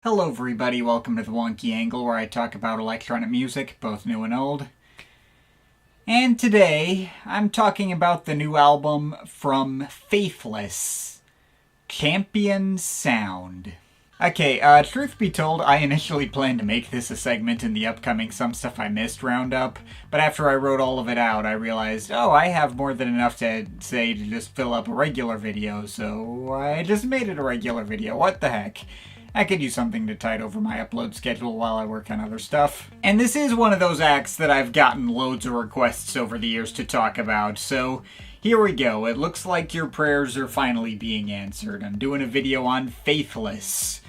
Hello everybody, welcome to the Wonky Angle where I talk about electronic music, both new and old. And today, I'm talking about the new album from Faithless, Champion Sound. Okay, truth be told, I initially planned to make this a segment in the upcoming Some Stuff I Missed roundup, but after I wrote all of it out, I realized, I have more than enough to say to just fill up a regular video, so I just made it a regular video. What the heck? I could use something to tide over my upload schedule while I work on other stuff. And this is one of those acts that I've gotten loads of requests over the years to talk about, so here we go. It looks like your prayers are finally being answered. I'm doing a video on Faithless,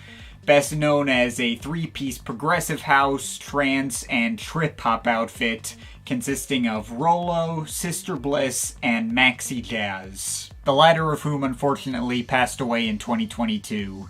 best known as a three-piece progressive house, trance, and trip-hop outfit consisting of Rolo, Sister Bliss, and Maxi Jazz, the latter of whom unfortunately passed away in 2022.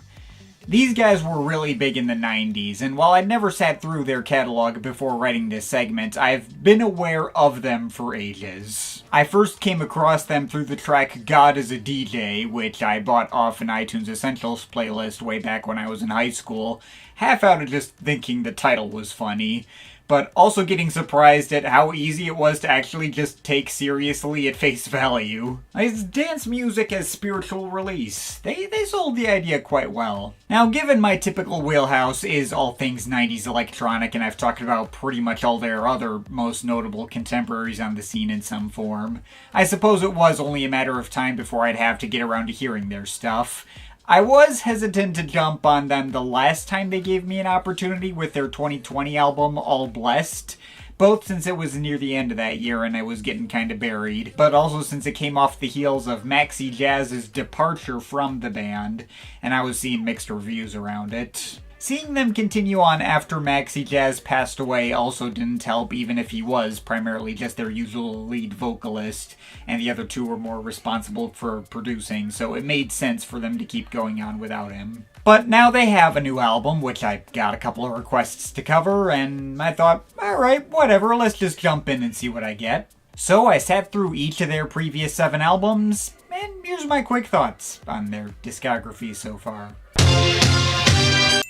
These guys were really big in the 90s, and while I'd never sat through their catalog before writing this segment, I've been aware of them for ages. I first came across them through the track God is a DJ, which I bought off an iTunes Essentials playlist way back when I was in high school, half out of just thinking the title was funny, but also getting surprised at how easy it was to actually just take seriously at face value. It's dance music as spiritual release. They sold the idea quite well. Now, given my typical wheelhouse is all things 90s electronic, and I've talked about pretty much all their other most notable contemporaries on the scene in some form, I suppose it was only a matter of time before I'd have to get around to hearing their stuff. I was hesitant to jump on them the last time they gave me an opportunity with their 2020 album, All Blessed, both since it was near the end of that year and I was getting kinda buried, but also since it came off the heels of Maxi Jazz's departure from the band, and I was seeing mixed reviews around it. Seeing them continue on after Maxi Jazz passed away also didn't help, even if he was primarily just their usual lead vocalist, and the other two were more responsible for producing, so it made sense for them to keep going on without him. But now they have a new album, which I got a couple of requests to cover, and I thought, alright, whatever, let's just jump in and see what I get. So I sat through each of their previous 7 albums, and here's my quick thoughts on their discography so far.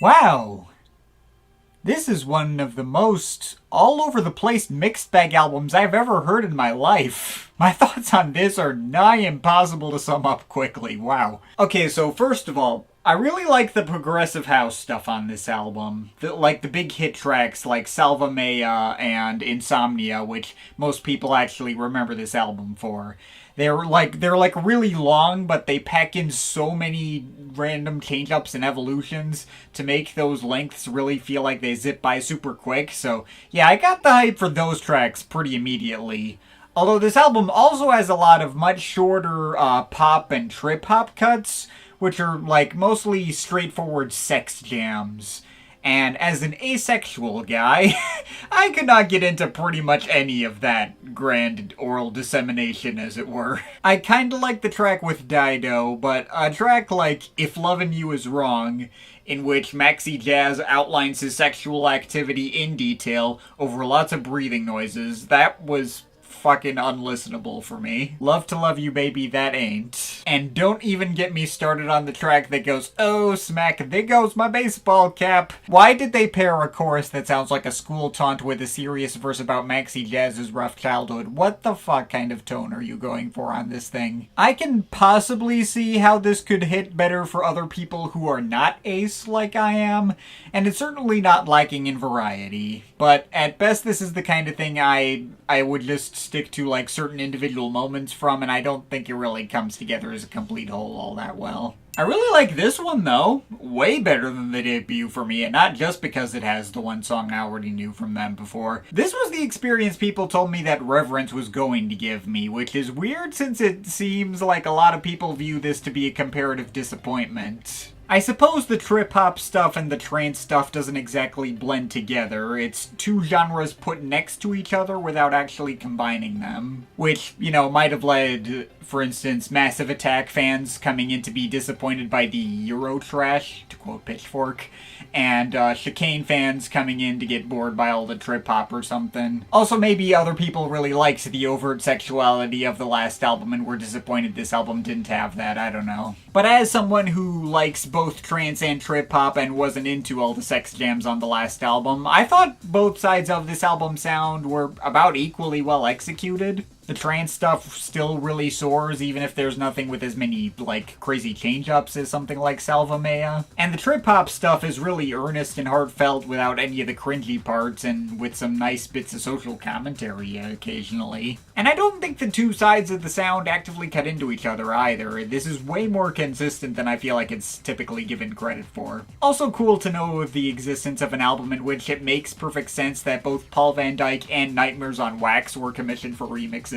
Wow! This is one of the most all-over-the-place mixed bag albums I've ever heard in my life. My thoughts on this are nigh impossible to sum up quickly, wow. Okay, so first of all, I really like the progressive house stuff on this album. Like the big hit tracks like Salva Mea and Insomnia, which most people actually remember this album for. They're like really long, but they pack in so many random change-ups and evolutions to make those lengths really feel like they zip by super quick. So yeah, I got the hype for those tracks pretty immediately. Although this album also has a lot of much shorter pop and trip-hop cuts, which are like mostly straightforward sex jams. And as an asexual guy, I could not get into pretty much any of that grand oral dissemination, as it were. I kinda like the track with Dido, but a track like If Lovin' You Is Wrong, in which Maxi Jazz outlines his sexual activity in detail over lots of breathing noises, that was fucking unlistenable for me. Love to Love You Baby, that ain't. And don't even get me started on the track that goes, oh smack, there goes my baseball cap. Why did they pair a chorus that sounds like a school taunt with a serious verse about Maxi Jazz's rough childhood? What the fuck kind of tone are you going for on this thing? I can possibly see how this could hit better for other people who are not ace like I am, and it's certainly not lacking in variety. But at best this is the kind of thing I would just stick to like certain individual moments from, and I don't think it really comes together as a complete whole all that well. I really like this one though, way better than the debut for me, and not just because it has the one song I already knew from them before. This was the experience people told me that Reverence was going to give me, which is weird since it seems like a lot of people view this to be a comparative disappointment. I suppose the trip-hop stuff and the trance stuff doesn't exactly blend together. It's two genres put next to each other without actually combining them. Which, might have led, for instance, Massive Attack fans coming in to be disappointed by the Eurotrash, to quote Pitchfork, and Chicane fans coming in to get bored by all the trip-hop or something. Also, maybe other people really liked the overt sexuality of the last album and were disappointed this album didn't have that, I don't know. But as someone who likes both trance and trip-hop and wasn't into all the sex jams on the last album. I thought both sides of this album sound were about equally well executed. The trance stuff still really soars, even if there's nothing with as many, like, crazy change-ups as something like Salva Mea. And the trip-hop stuff is really earnest and heartfelt without any of the cringy parts, and with some nice bits of social commentary occasionally. And I don't think the two sides of the sound actively cut into each other either. This is way more consistent than I feel like it's typically given credit for. Also cool to know of the existence of an album in which it makes perfect sense that both Paul Van Dyk and Nightmares on Wax were commissioned for remixes.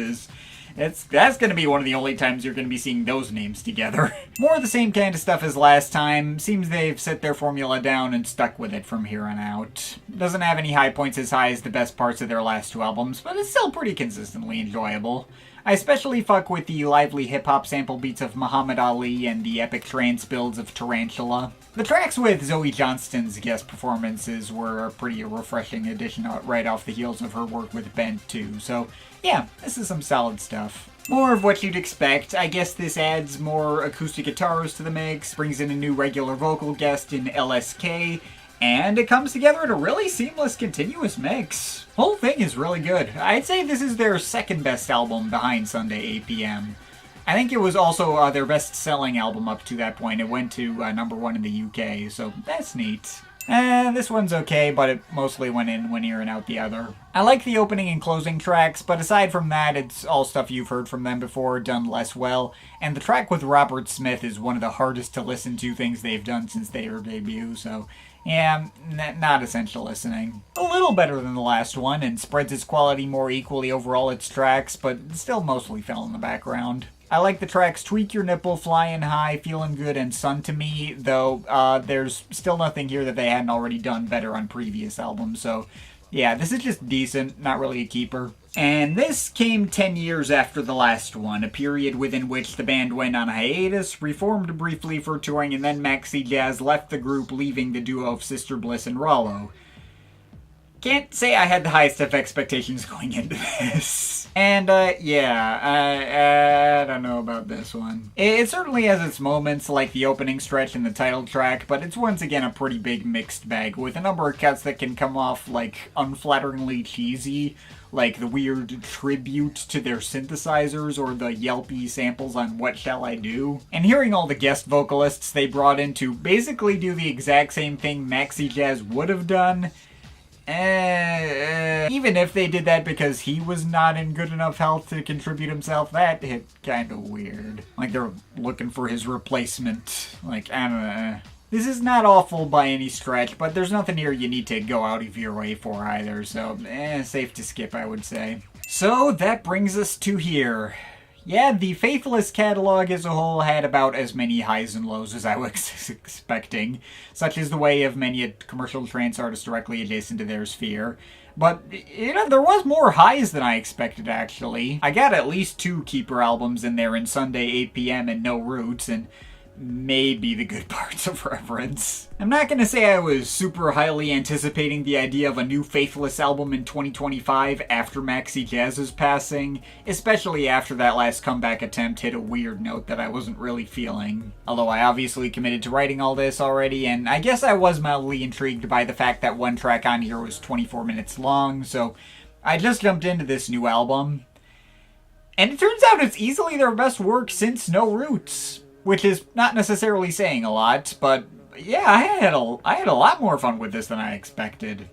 That's going to be one of the only times you're going to be seeing those names together. More of the same kind of stuff as last time. Seems they've set their formula down and stuck with it from here on out. Doesn't have any high points as high as the best parts of their last two albums, but it's still pretty consistently enjoyable. I especially fuck with the lively hip-hop sample beats of Muhammad Ali and the epic trance builds of Tarantula. The tracks with Zoe Johnston's guest performances were a pretty refreshing addition right off the heels of her work with Bent too, so yeah, this is some solid stuff. More of what you'd expect. I guess this adds more acoustic guitars to the mix, brings in a new regular vocal guest in LSK, and it comes together in a really seamless, continuous mix. Whole thing is really good. I'd say this is their second best album behind Sunday 8pm. I think it was also their best-selling album up to that point. It went to #1 in the UK, so that's neat. This one's okay, but it mostly went in one ear and out the other. I like the opening and closing tracks, but aside from that, it's all stuff you've heard from them before, done less well, and the track with Robert Smith is one of the hardest to listen to things they've done since their debut, so yeah, not essential listening. A little better than the last one, and spreads its quality more equally over all its tracks, but still mostly fell in the background. I like the tracks Tweak Your Nipple, Flying High, Feeling Good, and Sun to Me, though there's still nothing here that they hadn't already done better on previous albums, so yeah, this is just decent, not really a keeper. And this came 10 years after the last one, a period within which the band went on hiatus, reformed briefly for touring, and then Maxi Jazz left the group, leaving the duo of Sister Bliss and Rollo. Can't say I had the highest of expectations going into this. And, yeah, I don't know about this one. It certainly has its moments, like the opening stretch and the title track, but it's once again a pretty big mixed bag, with a number of cuts that can come off, like, unflatteringly cheesy, like the weird tribute to their synthesizers or the yelpy samples on What Shall I Do? And hearing all the guest vocalists they brought in to basically do the exact same thing Maxi Jazz would have done, even if they did that because he was not in good enough health to contribute himself, that hit kind of weird. Like they're looking for his replacement. Like, I don't know. This is not awful by any stretch, but there's nothing here you need to go out of your way for either, so safe to skip, I would say. So that brings us to here. Yeah, the Faithless catalog as a whole had about as many highs and lows as I was expecting, such is the way of many commercial trance artists directly adjacent to their sphere. But, you know, there was more highs than I expected, actually. I got at least 2 Keeper albums in there in Sunday 8pm and No Roots, and maybe the good parts of Reverence. I'm not gonna say I was super highly anticipating the idea of a new Faithless album in 2025 after Maxi Jazz's passing, especially after that last comeback attempt hit a weird note that I wasn't really feeling. Although I obviously committed to writing all this already, and I guess I was mildly intrigued by the fact that one track on here was 24 minutes long, so I just jumped into this new album. And it turns out it's easily their best work since No Roots. Which is not necessarily saying a lot, but yeah, I had a lot more fun with this than I expected.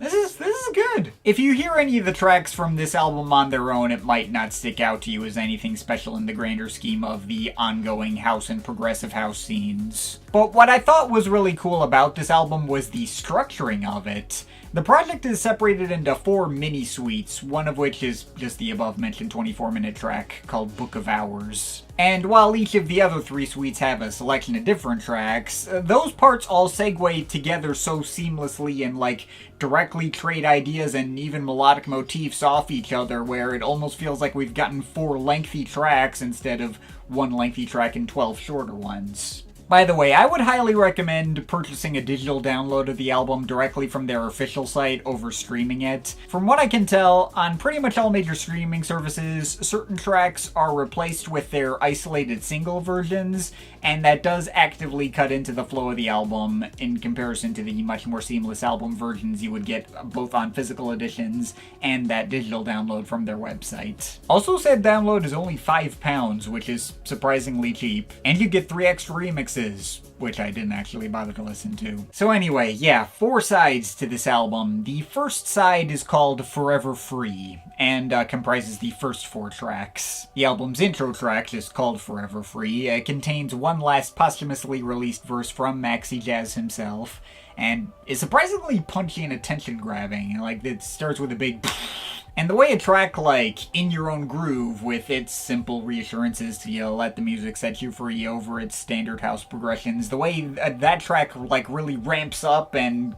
This is good. If you hear any of the tracks from this album on their own, it might not stick out to you as anything special in the grander scheme of the ongoing house and progressive house scenes. But what I thought was really cool about this album was the structuring of it. The project is separated into 4 mini-suites, one of which is just the above-mentioned 24-minute track called Book of Hours. And while each of the other 3 suites have a selection of different tracks, those parts all segue together so seamlessly and, like, directly trade ideas and even melodic motifs off each other where it almost feels like we've gotten 4 lengthy tracks instead of 1 lengthy track and 12 shorter ones. By the way, I would highly recommend purchasing a digital download of the album directly from their official site over streaming it. From what I can tell, on pretty much all major streaming services, certain tracks are replaced with their isolated single versions, and that does actively cut into the flow of the album in comparison to the much more seamless album versions you would get both on physical editions and that digital download from their website. Also, said download is only £5, which is surprisingly cheap, and you get 3 extra remixes, which I didn't actually bother to listen to. So anyway, yeah, 4 sides to this album. The first side is called Forever Free, and comprises the first 4 tracks. The album's intro track, just called Forever Free, contains one last posthumously released verse from Maxi Jazz himself, and is surprisingly punchy and attention-grabbing. Like, it starts with a big and the way a track like In Your Own Groove, with its simple reassurances to let the music set you free over its standard house progressions, the way that track like really ramps up and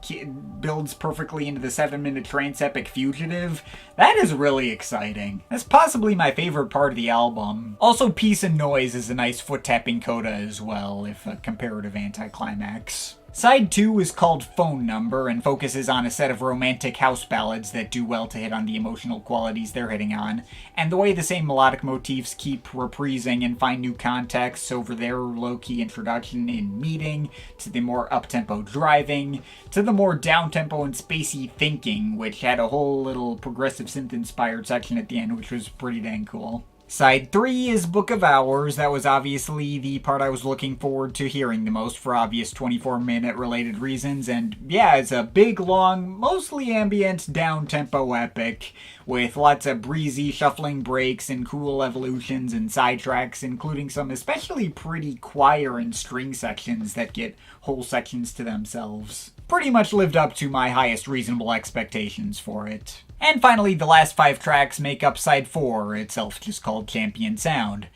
builds perfectly into the 7-minute trance epic Fugitive, that is really exciting. That's possibly my favorite part of the album. Also, Peace and Noise is a nice foot-tapping coda as well, if a comparative anticlimax. Side 2 is called Phone Number and focuses on a set of romantic house ballads that do well to hit on the emotional qualities they're hitting on, and the way the same melodic motifs keep reprising and find new contexts over their low-key introduction in Meeting, to the more up-tempo Driving, to the more down-tempo and spacey Thinking, which had a whole little progressive synth-inspired section at the end, which was pretty dang cool. Side 3 is Book of Hours. That was obviously the part I was looking forward to hearing the most for obvious 24-minute related reasons, and yeah, it's a big, long, mostly ambient, down-tempo epic, with lots of breezy, shuffling breaks and cool evolutions and sidetracks, including some especially pretty choir and string sections that get whole sections to themselves. Pretty much lived up to my highest reasonable expectations for it. And finally, the last 5 tracks make up Side 4, itself just called Champion Sound.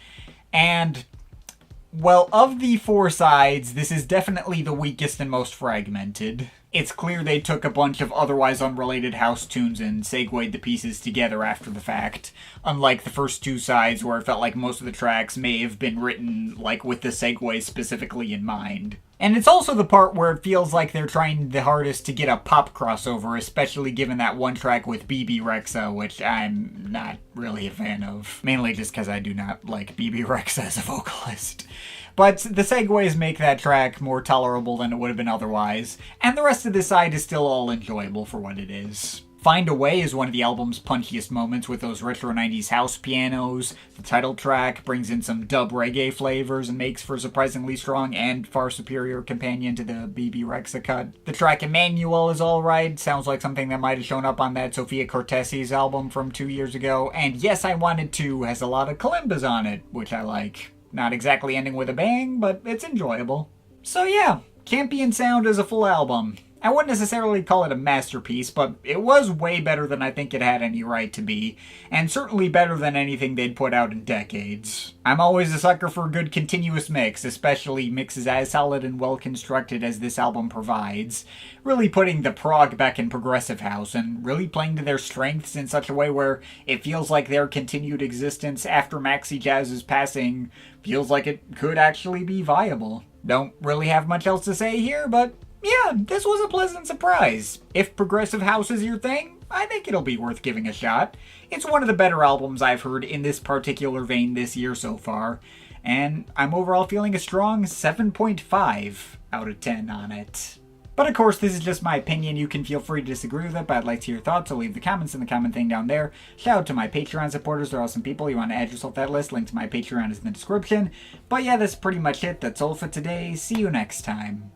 And, well, of the 4 sides, this is definitely the weakest and most fragmented. It's clear they took a bunch of otherwise unrelated house tunes and segued the pieces together after the fact, unlike the first 2 sides where it felt like most of the tracks may have been written, like, with the segues specifically in mind. And it's also the part where it feels like they're trying the hardest to get a pop crossover, especially given that one track with BB Rexa, which I'm not really a fan of. Mainly just because I do not like BB Rexa as a vocalist. But the segues make that track more tolerable than it would have been otherwise, and the rest of this side is still all enjoyable for what it is. Find a Way is one of the album's punchiest moments with those retro 90s house pianos. The title track brings in some dub reggae flavors and makes for a surprisingly strong and far superior companion to the BB Rexa cut. The track Emmanuel is alright, sounds like something that might have shown up on that Sofia Cortesi's album from 2 years ago, and Yes I Wanted To has a lot of kalimbas on it, which I like. Not exactly ending with a bang, but it's enjoyable. So yeah, Champion Sound is a full album. I wouldn't necessarily call it a masterpiece, but it was way better than I think it had any right to be, and certainly better than anything they'd put out in decades. I'm always a sucker for a good continuous mix, especially mixes as solid and well constructed as this album provides, really putting the prog back in progressive house, and really playing to their strengths in such a way where it feels like their continued existence after Maxi Jazz's passing feels like it could actually be viable. Don't really have much else to say here, but yeah, this was a pleasant surprise. If progressive house is your thing, I think it'll be worth giving a shot. It's one of the better albums I've heard in this particular vein this year so far, and I'm overall feeling a strong 7.5 out of 10 on it. But of course, this is just my opinion. You can feel free to disagree with it, but I'd like to hear your thoughts, so leave the comments in the comment thing down there. Shout out to my Patreon supporters. They're awesome people. You want to add yourself to that list, link to my Patreon is in the description. But yeah, that's pretty much it. That's all for today. See you next time.